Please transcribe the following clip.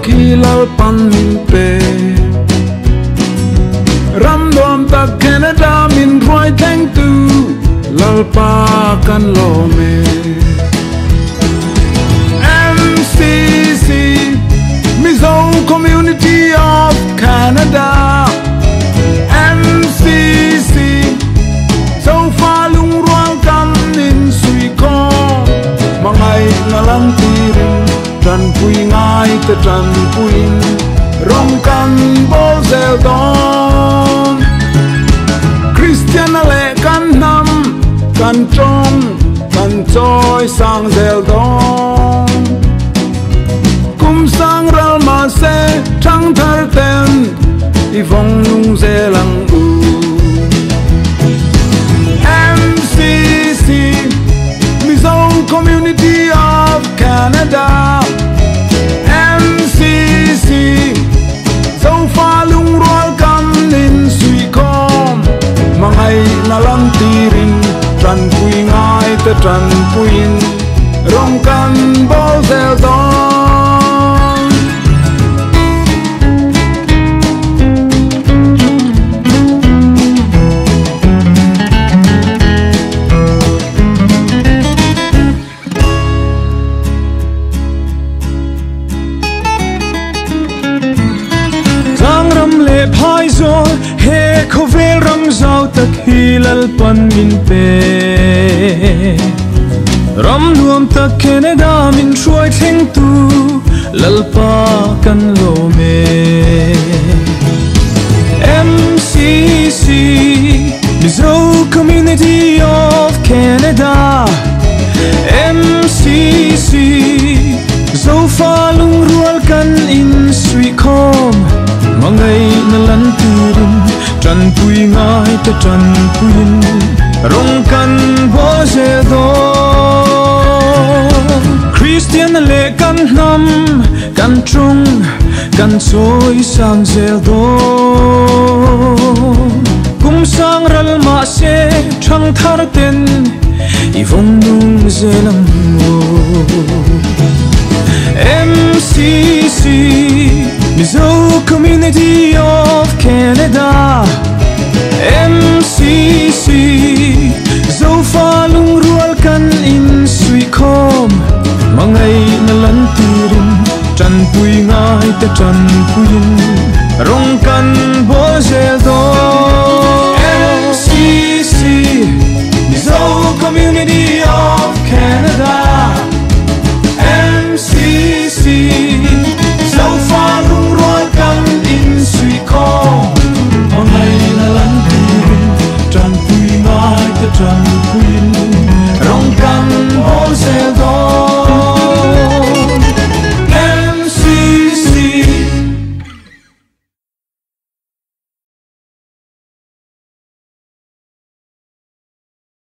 kilal pan min pe ram dom ta Canada min roi thank tu lal pa kan lo me MCC Mizo Community of Canada MCC so far lung ruang kam in sui ko mangai ngalang tirin tran pui ngai te tran pui rong kan bo zel don Christian ale kan nam kan trong kan choi sang zel don kum sang ral ma se thang thar ten i vong nung zelang u MCC Mizo Community of Canada MCC so far lung rual kam nin sui kom mangai nalang tirin tran pui ngai te tran puin rong kan bo zel don Phai zo he khovel ram zau tak hilal pan min pe ram nuam tak Canada min shuai theng tu lalpa kan lo me MCC Mizo Community of Canada MCC zo fa lung rual kan in sui khom mangai na lan tirin tran pui ngai te tran puin rong kan bo se do Christian le kan nam kan trung kan soi sang zel do kum sang ral ma se thang thar ten i vong nung zelang mo MCC Mizo Community of Canada MCC zo fa lung rual kan in sui khom mangai na lan tirin tran pui ngai te tran puin